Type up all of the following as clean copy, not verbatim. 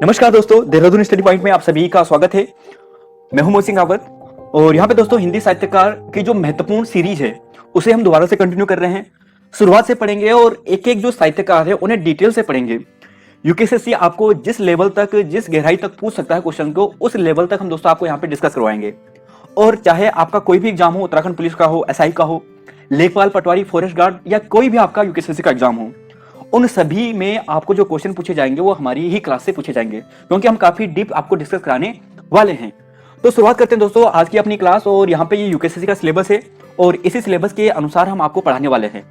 नमस्कार दोस्तों, Dehradun study point में आप सभी का स्वागत है। मैं हूं मोहसिन सिंह रावत और यहाँ पे दोस्तों हिंदी साहित्यकार की जो महत्वपूर्ण सीरीज है उसे हम दोबारा से कंटिन्यू कर रहे हैं। शुरुआत से पढ़ेंगे और एक एक जो साहित्यकार है उन्हें डिटेल से पढ़ेंगे। यूकेएसएससी आपको जिस लेवल तक, जिस गहराई तक पूछ सकता है क्वेश्चन को, उस लेवल तक हम दोस्तों आपको यहाँ पे डिस्कस करवाएंगे। और चाहे आपका कोई भी एग्जाम हो, उत्तराखंड पुलिस का हो, एसआई का हो, लेखपाल, पटवारी, फॉरेस्ट गार्ड या कोई भी आपका यूकेएसएससी का एग्जाम हो, उन सभी में आपको जो क्वेश्चन पूछे जाएंगे वो हमारी ही क्लास से पूछे जाएंगे, क्योंकि हम काफी डीप आपको डिस्कस कराने वाले हैं। तो शुरुआत करते हैं दोस्तों आज की अपनी क्लास। और यहाँ पे ये यूकेएसएससी का सिलेबस है और इसी सिलेबस के अनुसार हम आपको पढ़ाने वाले हैं।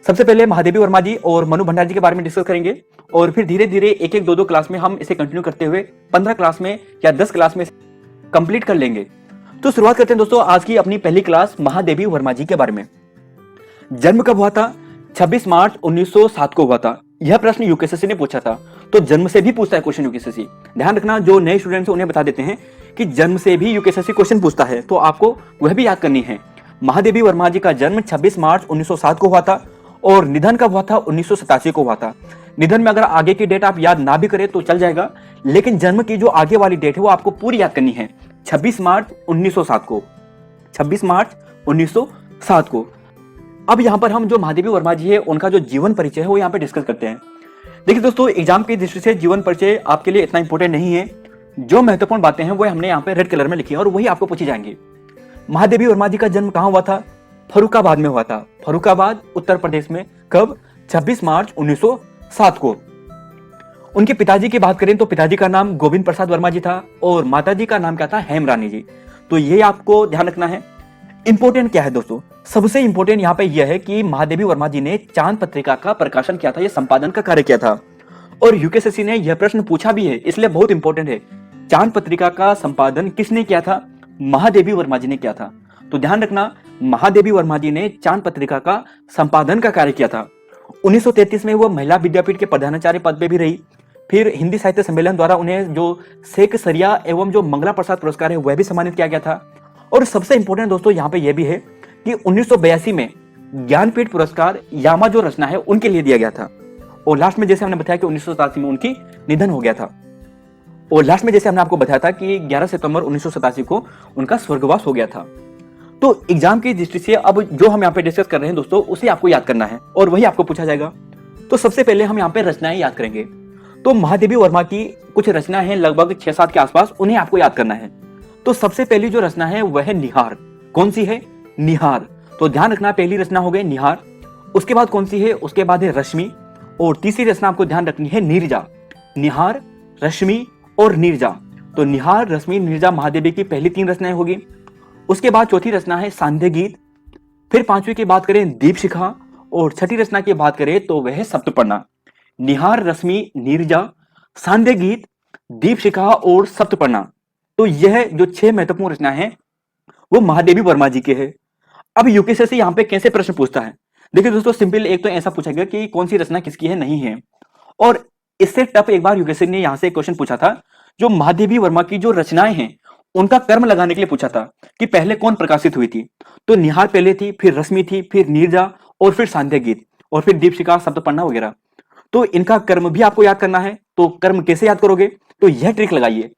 सबसे पहले महादेवी वर्मा जी और मनु भंडारी जी के बारे में डिस्कस करेंगे और फिर धीरे धीरे एक एक दो क्लास में हम इसे कंटिन्यू करते हुए 15 क्लास में या 10 क्लास में कंप्लीट कर लेंगे। तो शुरुआत करते हैं दोस्तों आज की अपनी पहली क्लास महादेवी वर्मा जी के बारे में। जन्म कब हुआ था? 26 मार्च 1907 को हुआ था। यह प्रश्न यूकेएसएससी ने पूछा था, तो जन्म से भी पूछता है क्वेश्चन यूकेएसएससी। ध्यान रखना, जो नए स्टूडेंट्स हैं उन्हें बता देते हैं कि जन्म से भी यूकेएसएससी क्वेश्चन पूछता है, तो आपको वह भी याद करनी है। महादेवी वर्मा जी का जन्म 26 मार्च 1907 को हुआ था और निधन कब हुआ था? 1987 को हुआ था। निधन में अगर आगे की डेट आप याद ना भी करें तो चल जाएगा, लेकिन जन्म की जो आगे वाली डेट है वो आपको पूरी याद करनी है। 26 मार्च 1907 को, 26 मार्च 1907 को। अब यहाँ पर हम जो महादेवी वर्मा जी है उनका जो जीवन परिचय है वो यहाँ पे डिस्कस करते हैं। देखिए दोस्तों, एग्जाम की दृष्टि से जीवन परिचय आपके लिए इतना इंपॉर्टेंट नहीं है। जो महत्वपूर्ण बातें हैं वो हमने यहाँ पे रेड कलर में लिखी है और वही आपको पूछी जाएंगी। महादेवी वर्मा जी का जन्म कहाँ हुआ था? फर्रुखाबाद में हुआ था। फर्रुखाबाद उत्तर प्रदेश में। कब? 26 मार्च 1907 को। उनके पिताजी की बात करें तो पिताजी का नाम गोविंद प्रसाद वर्मा जी था और माताजी का नाम क्या था? हेमरानी जी। तो ये आपको ध्यान रखना है। इंपोर्टेंट क्या है दोस्तों? सबसे इंपोर्टेंट यहाँ पे यह है कि महादेवी वर्मा जी ने चांद पत्रिका का प्रकाशन किया था, यह संपादन का कार्य किया था। और यूकेएसएससी ने यह प्रश्न पूछा भी है, इसलिए बहुत इंपॉर्टेंट है। चांद पत्रिका का संपादन किसने किया था? महादेवी वर्मा जी ने किया था। तो ध्यान रखना, महादेवी वर्मा जी ने चांद पत्रिका का संपादन का कार्य किया था। 1933 में वो महिला विद्यापीठ के प्रधानाचार्य पद पे भी रही। फिर हिंदी साहित्य सम्मेलन द्वारा उन्हें जो शेख सरिया एवं जो मंगला प्रसाद पुरस्कार है वह भी सम्मानित किया गया था। और सबसे इंपॉर्टेंट दोस्तों यहाँ पे यह भी है कि 1982 में ज्ञानपीठ पुरस्कार यामा जो रचना है उनके लिए दिया गया था। और लास्ट में जैसे हमने बताया कि 1987 में उनकी निधन हो गया था। और लास्ट में जैसे हमने आपको बताया था कि 11 सितंबर 1987 को उनका स्वर्गवास हो गया था। तो एग्जाम की दृष्टि से अब जो हम यहाँ पे डिस्कस कर रहे हैं दोस्तों उसे आपको याद करना है और वही आपको पूछा जाएगा। तो सबसे पहले हम यहाँ पे रचनाएं याद करेंगे। तो महादेवी वर्मा की कुछ रचनाएं हैं लगभग 6-7 के आसपास, उन्हें आपको याद करना है। तो सबसे पहली जो रचना है वह है निहार। कौन सी है? निहार। तो ध्यान रखना, पहली रचना हो गई निहार। उसके बाद कौन सी है? उसके बाद है रश्मि। और तीसरी रचना आपको ध्यान रखनी है नीरजा। निहार, रश्मि और नीरजा। तो निहार, रश्मि, नीरजा महादेवी की पहली 3 रचनाएं होगी। उसके बाद चौथी रचना है सांध्य गीत। फिर पांचवी की बात करें दीपशिखा और छठी रचना की बात करें तो वह है सप्तपर्णा। निहार, रश्मि, नीरजा, सांध्य गीत, दीपशिखा और सप्तपर्णा। तो यह जो 6 महत्वपूर्ण रचनाएं हैं वो महादेवी वर्मा जी के हैं। अब यूकेएसएससी यहाँ पे कैसे प्रश्न पूछता है? देखिए दोस्तों, सिंपल एक तो ऐसा पूछेगा कि कौन सी रचना किसकी है, नहीं है। और इससे टफ एक बार यूकेएसएससी ने यहाँ से क्वेश्चन पूछा था, जो महादेवी वर्मा की जो रचनाएं हैं उनका कर्म लगाने के लिए पूछा था कि पहले कौन प्रकाशित हुई थी। तो निहार पहले थी, फिर रश्मि थी, फिर नीरजा और फिर सांध्य गीत और फिर दीपशिखा, सप्तपर्णा वगैरह। तो इनका कर्म भी आपको याद करना है। तो कर्म कैसे याद करोगे? तो यह ट्रिक लगाइए।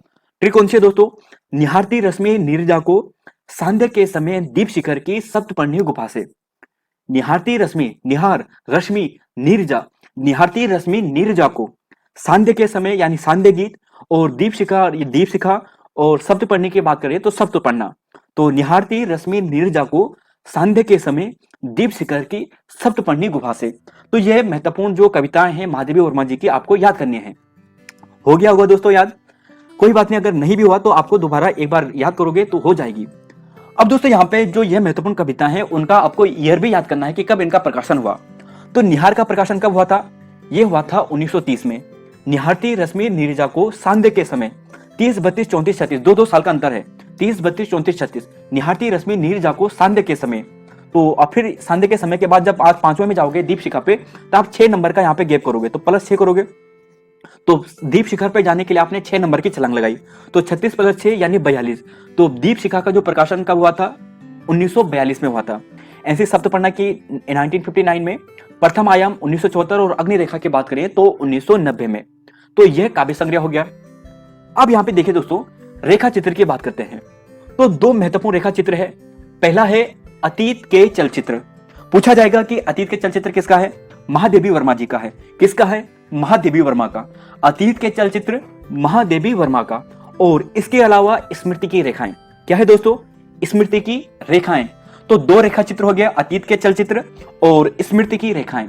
ट्रिक कौन सी है दोस्तों? निहारती रश्मि नीरजा को सांध्य के समय दीप शिखर की सप्तपर्णी गुफा से। निहारती रश्मि, निहार, रश्मि, नीरजा, निहारती रश्मि नीरजा को सांध्य के समय यानी सांध्य गीत और दीपशिखा और सप्तपर्णी की बात करें तो सप्तपर्णा। तो निहारती रश्मि नीरजा को सांध्य के समय दीप शिखर की सप्तपर्णी गुफा से। तो यह महत्वपूर्ण जो कविताएं हैं महादेवी वर्मा जी की आपको याद करनी है। हो गया होगा दोस्तों याद? कोई बात नहीं, अगर नहीं भी हुआ तो आपको दोबारा एक बार याद करोगे तो हो जाएगी। अब दोस्तों यहाँ पे जो ये महत्वपूर्ण कविता है उनका आपको ईयर भी याद करना है कि कब इनका प्रकाशन हुआ। तो निहार का प्रकाशन कब हुआ था? ये हुआ था 1930 में। निहारती रश्मि नीरजा को सांध्य के समय 30, 32, 34, 36, 2 साल का अंतर है। 30, 32, 34, 36 निहारती रश्मि नीरजा को सांध्य के समय। तो अब फिर सांध्य के समय के बाद जब आज 5वें में जाओगे दीपशिखा पे तो आप 6 नंबर का यहाँ पे गैप करोगे, तो +6 करोगे। तो दीप शिखर पर जाने के लिए आपने 6 नंबर की छलांग लगाई, तो 36 + 6 यानी 42। तो दीप शिखा का जो प्रकाशन कब हुआ था? 1942 में हुआ था। ऐसी सप्तपर्णा की 1959 में, प्रथम आयाम 1974 और अग्नि रेखा की बात करें तो 1990 में। तो यह काव्य संग्रह हो गया। अब यहाँ पे देखिए दोस्तों, रेखा चित्र की बात करते हैं तो दो महत्वपूर्ण रेखा चित्र है। पहला है अतीत के चलचित्र। पूछा जाएगा कि अतीत के चलचित्र किसका है? महादेवी वर्मा जी का है। किसका है? महादेवी वर्मा का। अतीत के चलचित्र महादेवी वर्मा का। और इसके अलावा स्मृति की रेखाएं। क्या है दोस्तों? स्मृति की रेखाएं। तो दो रेखा चित्र हो गया, अतीत के चलचित्र और स्मृति की रेखाएं।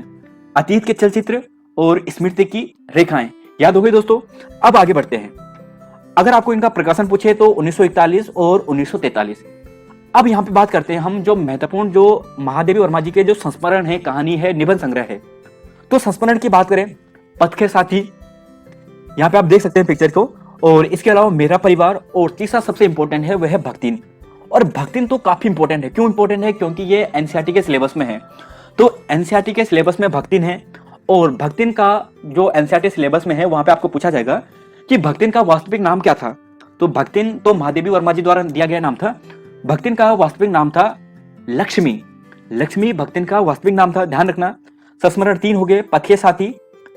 अतीत के चलचित्र और स्मृति की रेखाएं याद हो गई दोस्तों। अब आगे बढ़ते हैं। अगर आपको इनका प्रकाशन पूछे तो 1941 और 1943। अब यहाँ पे बात करते हैं हम जो महत्वपूर्ण जो महादेवी वर्मा जी के जो संस्मरण है, कहानी है, निबंध संग्रह है। तो संस्मरण की बात करें, पथ के साथी, यहाँ पे आप देख सकते हैं पिक्चर को। और इसके अलावा मेरा परिवार, और तीसरा सबसे इंपॉर्टेंट है वह है भक्तिन। और भक्तिन तो काफी इंपॉर्टेंट है। क्यों इंपॉर्टेंट है? क्योंकि ये एनसीईआरटी के सिलेबस में है। तो एनसीईआरटी के सिलेबस में भक्तिन है, और भक्तिन का जो एनसीईआरटी सिलेबस में है वहां पे आपको पूछा जाएगा कि भक्तिन का वास्तविक नाम क्या था। तो भक्तिन तो महादेवी वर्मा जी द्वारा दिया गया नाम था। भक्तिन का वास्तविक नाम था लक्ष्मी। लक्ष्मी भक्तिन का वास्तविक नाम था, ध्यान रखना। संस्मरण 3 हो गए, पथ के साथी,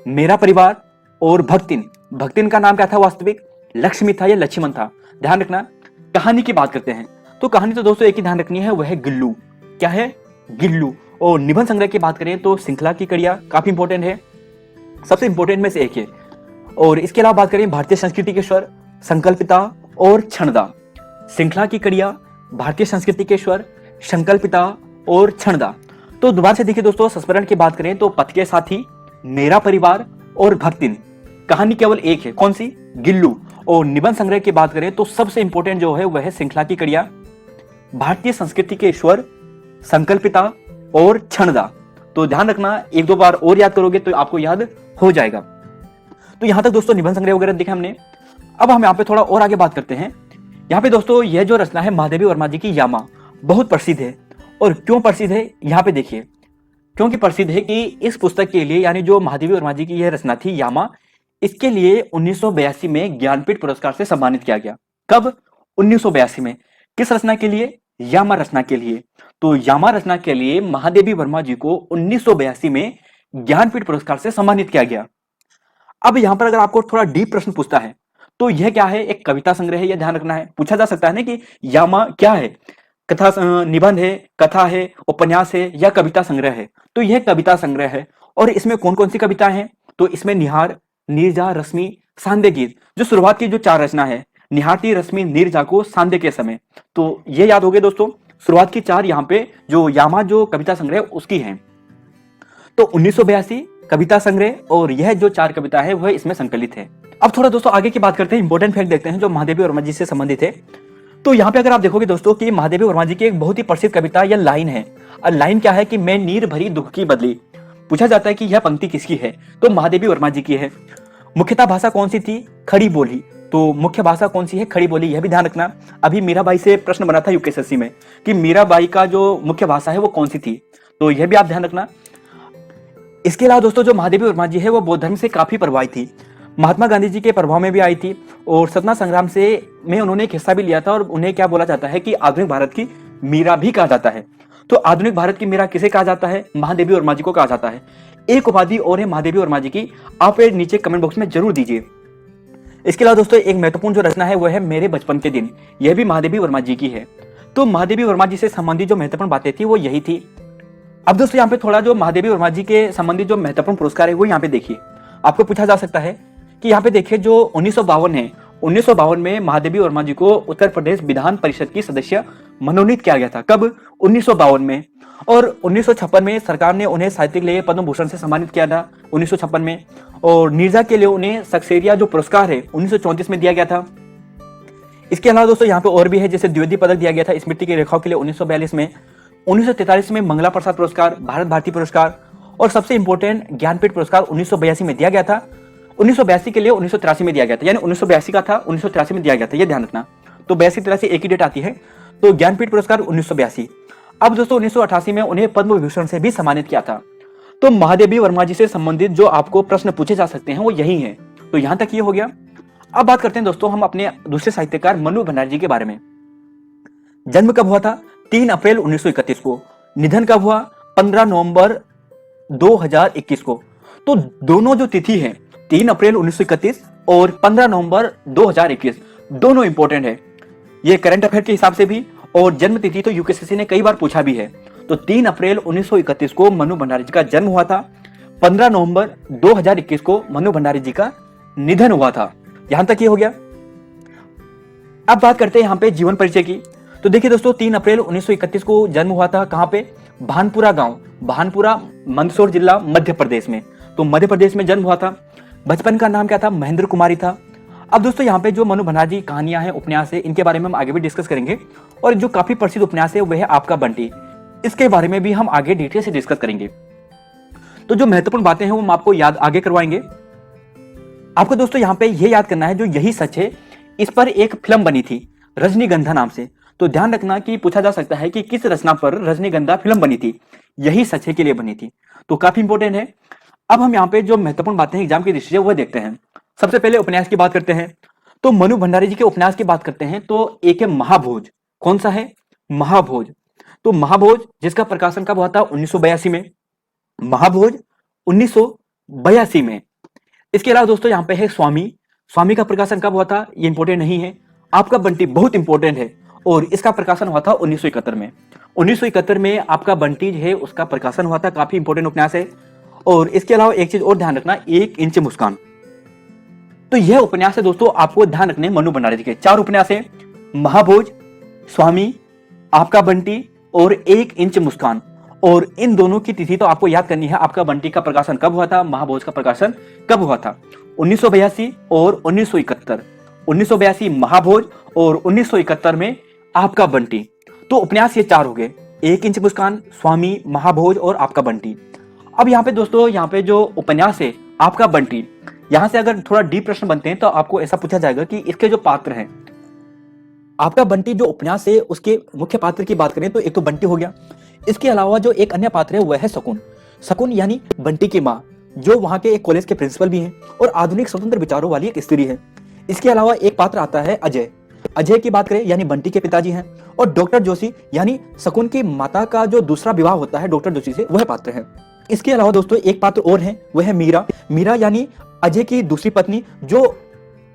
मेरा परिवार और भक्तिन। भक्तिन का नाम क्या था वास्तविक? लक्ष्मी था या लक्ष्मण था, ध्यान रखना। कहानी की बात करते हैं तो कहानी तो दोस्तों एक ही ध्यान रखनी है, वह है गिल्लू। क्या है? गिल्लू। और निबंध संग्रह की बात करें तो श्रृंखला की कड़ियां काफी इंपॉर्टेंट है, सबसे इंपॉर्टेंट में से एक है। और इसके अलावा बात करें भारतीय संस्कृति के स्वर, संकल्पिता और क्षणदा। श्रृंखला की कड़ियां, भारतीय संस्कृति के स्वर, संकल्पिता और क्षणदा। तो दोबारा से देखिए दोस्तों, संस्मरण की बात करें तो पथ के साथी, मेरा परिवार और भक्तिन। कहानी केवल एक है, कौन सी? गिल्लू। और निबंध संग्रह की बात करें तो सबसे इंपॉर्टेंट जो है वह है श्रृंखला की कड़ियां, भारतीय संस्कृति के स्वर, संकल्पिता और क्षणदा। तो ध्यान रखना, एक दो बार और याद करोगे तो आपको याद हो जाएगा। तो यहां तक दोस्तों निबंध संग्रह वगैरह देखा हमने। अब हम यहाँ पे थोड़ा और आगे बात करते हैं। यहाँ पे दोस्तों यह जो रचना है महादेवी वर्मा जी की यामा, बहुत प्रसिद्ध है। और क्यों प्रसिद्ध है यहाँ पे देखिए, क्योंकि प्रसिद्ध है कि इस पुस्तक के लिए, यानी जो महादेवी वर्मा जी की यह रचना थी यामा, इसके लिए 1982 में ज्ञानपीठ पुरस्कार से सम्मानित किया गया। कब? 1982 में। किस रचना के लिए? यामा रचना के लिए। तो यामा रचना के लिए महादेवी वर्मा जी को 1982 में ज्ञानपीठ पुरस्कार से सम्मानित किया गया। अब यहां पर अगर आपको थोड़ा डीप प्रश्न पूछता है तो यह क्या है? एक कविता संग्रह है, यह ध्यान रखना है। पूछा जा सकता है ना कि यामा क्या है? कथा, निबंध है, कथा है, उपन्यास है या कविता संग्रह है? तो यह कविता संग्रह है। और इसमें कौन कौन सी कविताएं हैं? तो इसमें निहार, नीरजा, रश्मि, सांदे गीत, जो शुरुआत की जो 4 रचना है, निहारती, रश्मि, नीरजा को सांदे के समय। तो ये याद हो गए दोस्तों, शुरुआत की 4 यहाँ पे जो यामा जो कविता संग्रह उसकी है। तो 1982 कविता संग्रह, और यह जो 4 कविता है वह इसमें संकलित है। अब थोड़ा दोस्तों आगे की बात करते हैं, इंपॉर्टेंट फैक्ट देखते हैं जो महादेवी वर्मा जी से संबंधित है। तो यहाँ पे अगर आप देखोगे दोस्तों कि महादेवी वर्मा जी की एक बहुत ही प्रसिद्ध कविता या लाइन है। और लाइन क्या है कि मैं नीर भरी दुख की बदली। पूछा जाता है कि यह पंक्ति किसकी है? तो महादेवी वर्मा जी की है। मुख्यतः भाषा कौन सी थी? खड़ी बोली। तो मुख्य भाषा कौन सी है? खड़ी बोली। यह भी ध्यान रखना। अभी मीराबाई से प्रश्न बना था यूपीएससी में कि मीराबाई का जो मुख्य भाषा है वो कौन सी थी, तो यह भी आप ध्यान रखना। इसके अलावा दोस्तों जो महादेवी वर्मा जी है वो बौद्ध धर्म से काफी प्रभावित थी, महात्मा गांधी जी के प्रभाव में भी आई थी, और स्वतंत्रता संग्राम से में उन्होंने एक हिस्सा भी लिया था। और उन्हें क्या बोला जाता है कि आधुनिक भारत की मीरा भी कहा जाता है। तो आधुनिक भारत की मीरा किसे कहा जाता है? महादेवी वर्मा जी को कहा जाता है। एक उपाधि और है महादेवी वर्मा जी की, आप नीचे कमेंट बॉक्स में जरूर दीजिए। इसके अलावा दोस्तों एक महत्वपूर्ण जो रचना है वह है मेरे बचपन के दिन, यह भी महादेवी वर्मा जी की है। तो महादेवी वर्मा जी से संबंधित जो महत्वपूर्ण बातें थी वो यही थी। अब दोस्तों यहाँ पे थोड़ा जो महादेवी वर्मा जी के संबंधित जो महत्वपूर्ण पुरस्कार है वो यहाँ पे देखिए। आपको पूछा जा सकता है कि यहाँ पे देखिए जो 1952 है, 1952 में महादेवी वर्मा जी को उत्तर प्रदेश विधान परिषद की सदस्य मनोनीत किया गया था। कब? 1952 में। और 1956 में सरकार ने उन्हें साहित्य के लिए पद्म भूषण से सम्मानित किया था 1956 में। और नीरजा के लिए उन्हें सक्सेरिया जो पुरस्कार है 1934 में दिया गया था। इसके अलावा दोस्तों यहाँ पे और भी है, जैसे द्विवेदी पदक दिया गया था स्मृति की रेखाओं के लिए 1942 में। 1943 में मंगला प्रसाद पुरस्कार, भारत भारती पुरस्कार, और सबसे इंपॉर्टेंट ज्ञानपीठ पुरस्कार 1982 में दिया गया था। 1982 के लिए 1983 में दिया गया था, यानी 1982 का था 1983 में दिया गया था, ये ध्यान रखना। तो 82-83 एक ही डेट आती है। तो ज्ञानपीठ पुरस्कार 1982। अब दोस्तों 1988 में उन्हें पद्म विभूषण से भी सम्मानित किया था। तो महादेवी वर्मा जी से संबंधित जो आपको प्रश्न पूछे जा सकते हैं वो यही है। तो यहां तक ये हो गया। अब बात करते हैं दोस्तों हम अपने दूसरे साहित्यकार मनु भंडारी जी के बारे में। जन्म कब हुआ था? 3 अप्रैल 1931 को। निधन कब हुआ? 15 नवंबर 2021 को। तो दोनों जो तिथि है 3 अप्रैल 1931 और 15 नवंबर 2021 दोनों इंपॉर्टेंट है। ये करंट अफेयर के हिसाब से भी और जन्म तिथि तो यूकेसीसी ने कई बार पूछा भी है। तो 3 अप्रैल 1931 को मनु भंडारी जी का जन्म हुआ था। 15 नवंबर 2021 को मनु भंडारी जी का निधन हुआ था। यहां तक ये हो गया। अब बात करते हैं यहाँ पे जीवन परिचय की। तो देखिए दोस्तों, 3 अप्रैल 1931 को जन्म हुआ था। कहां पे? भानपुरा गांव, भानपुरा मंदसौर जिला मध्य प्रदेश में। तो मध्य प्रदेश में जन्म हुआ था। बचपन का नाम क्या था? महेंद्र कुमारी था। अब दोस्तों यहाँ पे जो मनु भंडारी जी कहानियां हैं, उपन्यास है, इनके बारे में हम आगे भी डिस्कस करेंगे। और जो काफी प्रसिद्ध उपन्यास है वह है आपका बंटी, इसके बारे में भी हम आगे डिटेल से डिस्कस करेंगे। तो जो महत्वपूर्ण बातें हैं वो हम आपको याद आगे करवाएंगे। आपको दोस्तों यहाँ पे ये याद करना है, जो यही सच है, इस पर एक फिल्म बनी थी रजनीगंधा नाम से। तो ध्यान रखना कि पूछा जा सकता है कि किस रचना पर रजनीगंधा फिल्म बनी थी। यही सच है के लिए बनी थी। तो काफी इंपॉर्टेंट है। अब हम यहाँ पे जो महत्वपूर्ण बातें एग्जाम की दृष्टि से वह देखते हैं। सबसे पहले उपन्यास की बात करते हैं। तो मनु भंडारी जी के उपन्यास की बात करते हैं तो एक है महाभोज। कौन सा है? महाभोज। तो महाभोज जिसका प्रकाशन कब हुआ था? 1982 में। महाभोज 1982 में। इसके अलावा दोस्तों यहाँ पे है स्वामी। स्वामी का प्रकाशन कब हुआ था? ये इंपॉर्टेंट नहीं है। आपका बंटी बहुत इंपॉर्टेंट है और इसका प्रकाशन हुआ था 1971 में। 1971 में आपका बंटी जो है उसका प्रकाशन हुआ था। काफी इंपॉर्टेंट उपन्यास है। और इसके अलावा एक चीज और ध्यान रखना, 1 इंच मुस्कान। तो यह उपन्यास है दोस्तों, आपको ध्यान रखने मनु भंडारी जी के 4 उपन्यास है। महाभोज, स्वामी, आपका बंटी और 1 इंच मुस्कान। और इन दोनों की तिथि तो आपको याद करनी है। आपका बंटी का प्रकाशन कब हुआ था? महाभोज का प्रकाशन कब हुआ था? 1982 और 1971। 1982 महाभोज और 1971 में आपका बंटी। तो उपन्यास ये 4 हो गए, 1 इंच मुस्कान, स्वामी, महाभोज और आपका बंटी। अब यहाँ पे दोस्तों, यहाँ पे जो उपन्यास है आपका बंटी, यहां से अगर थोड़ा डीप प्रश्न बनते हैं तो आपको ऐसा पूछा जाएगा कि इसके जो पात्र हैं, आपका बंटी जो उपन्यास है उसके मुख्य पात्र की बात करें तो एक तो बंटी हो गया। इसके अलावा जो एक अन्य पात्र है वह है शकुन। शकुन यानी बंटी की माँ, जो वहां के एक कॉलेज के प्रिंसिपल भी हैं और आधुनिक स्वतंत्र विचारों वाली एक स्त्री है। इसके अलावा एक पात्र आता है अजय। अजय की बात करें यानी बंटी के पिताजी हैं। और डॉक्टर जोशी यानी शकुन की माता का जो दूसरा विवाह होता है डॉक्टर जोशी से, वह पात्र है। इसके अलावा दोस्तों एक पात्र और है, वह है मीरा। मीरा यानी अजय की दूसरी पत्नी, जो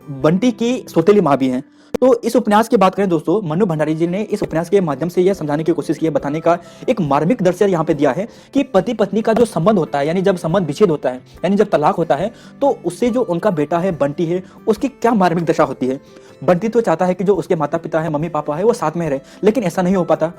बंटी की सौतेली माँ भी हैं। तो इस उपन्यास की बात करें दोस्तों, मनु भंडारी जी ने इस उपन्यास के माध्यम से यह समझाने की कोशिश की है, बताने का एक मार्मिक दृश्य यहाँ पे दिया है कि पति पत्नी का जो संबंध होता है, यानी जब संबंध विच्छेद होता है, यानी जब तलाक होता है, तो उससे जो उनका बेटा है बंटी है, उसकी क्या मार्मिक दशा होती है। बंटी तो चाहता है कि जो उसके माता पिता है, मम्मी पापा है, वो साथ में रहे, लेकिन ऐसा नहीं हो पाता।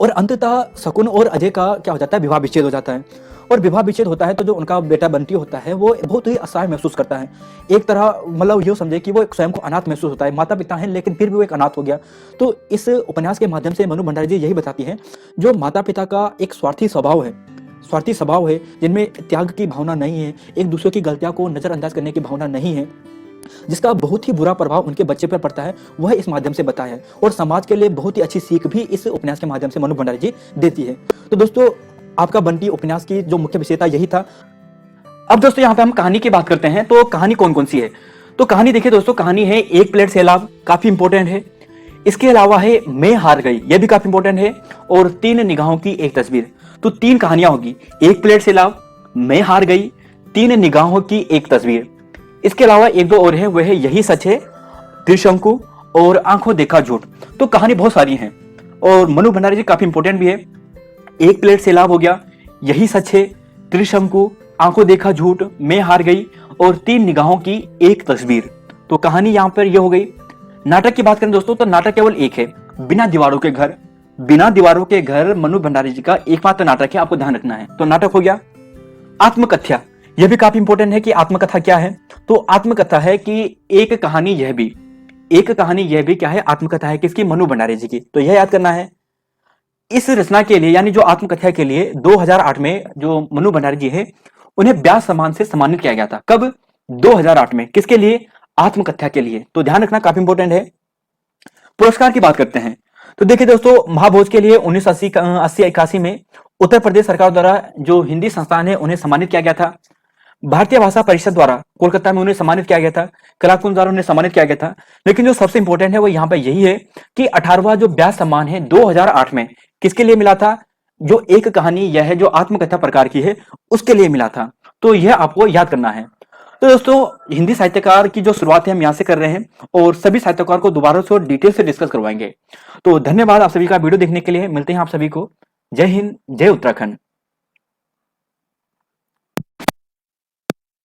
और अंततः शकुन और अजय का क्या हो जाता है? विवाह विच्छेद हो जाता है। और विवाह विच्छेद होता है तो जो उनका बेटा बंटी होता है वो बहुत ही असहाय महसूस करता है। एक तरह मतलब ये समझे कि वो स्वयं को अनाथ महसूस होता है। माता पिता हैं लेकिन फिर भी वो एक अनाथ हो गया। तो इस उपन्यास के माध्यम से मनु भंडारी जी यही बताती है, जो माता पिता का एक स्वार्थी स्वभाव है, जिनमें त्याग की भावना नहीं है, एक दूसरे की गलतियों को नजरअंदाज करने की भावना नहीं है, जिसका बहुत ही बुरा प्रभाव उनके बच्चे पर पड़ता है, वह इस माध्यम से बताया है। और समाज के लिए बहुत ही अच्छी सीख भी इस उपन्यास के माध्यम से मनु भंडारी जी देती है। तो दोस्तों आपका बंटी उपन्यास की जो मुख्य विषयता यही था। अब दोस्तों यहाँ पे हम कहानी की बात करते हैं। तो कहानी कौन कौन सी है? तो कहानी देखिए दोस्तों, कहानी है 1 प्लेट सैलाब, काफी इंपॉर्टेंट है। इसके अलावा है मैं हार गई, यह भी काफी इंपॉर्टेंट है। और 3 निगाहों की एक तस्वीर। तो 3 कहानियां होगी, 1 प्लेट सैलाब, मैं हार गई, 3 निगाहों की एक तस्वीर। इसके अलावा 1-2 और है, वह है यही सच है, त्रिशंकु और आंखों देखा झूठ। तो कहानी बहुत सारी है और मनु भंडारी जी काफी इंपॉर्टेंट भी है। 1 प्लेट सैलाब हो गया, यही सच है, त्रिशंकु, आंखों देखा झूठ, मैं हार गई और 3 निगाहों की एक तस्वीर। तो कहानी यहां पर यह हो गई। नाटक की बात करें दोस्तों तो नाटक केवल एक है, बिना दीवारों के घर। बिना दीवारों के घर मनु भंडारी जी का एकमात्र नाटक है, आपको ध्यान रखना है। तो नाटक हो गया। आत्मकथ्या, यह भी काफी इंपॉर्टेंट है कि आत्मकथा क्या है। तो आत्मकथा है कि एक कहानी यह भी क्या है? आत्मकथा है किसकी? मनु भंडारी जी की। तो यह याद करना है। इस रचना के लिए यानी जो आत्मकथा के लिए 2008 में जो मनु भंडारी जी है उन्हें व्यास सम्मान से सम्मानित किया गया था। कब? 2008 में। किसके लिए? आत्मकथा के लिए। तो ध्यान रखना, काफी इंपॉर्टेंट है। पुरस्कार की बात करते हैं तो देखिए दोस्तों, महाभोज के लिए 1980-81 में उत्तर प्रदेश सरकार द्वारा जो हिंदी संस्थान है उन्हें सम्मानित किया गया था। भारतीय भाषा परिषद द्वारा कोलकाता में उन्हें सम्मानित किया गया था। कलाकुंज द्वारा उन्हें सम्मानित किया गया था। लेकिन जो सबसे इंपॉर्टेंट है वो यहाँ पे यही है कि 18वां जो व्यास सम्मान है 2008 में किसके लिए मिला था? जो एक कहानी यह है जो आत्मकथा प्रकार की है उसके लिए मिला था। तो यह आपको याद करना है। तो दोस्तों हिंदी साहित्यकार की जो शुरुआत है हम यहाँ से कर रहे हैं और सभी साहित्यकार को दोबारा से और डिटेल से डिस्कस करवाएंगे। तो धन्यवाद आप सभी का वीडियो देखने के लिए। मिलते हैं आप सभी को। जय हिंद, जय उत्तराखंड।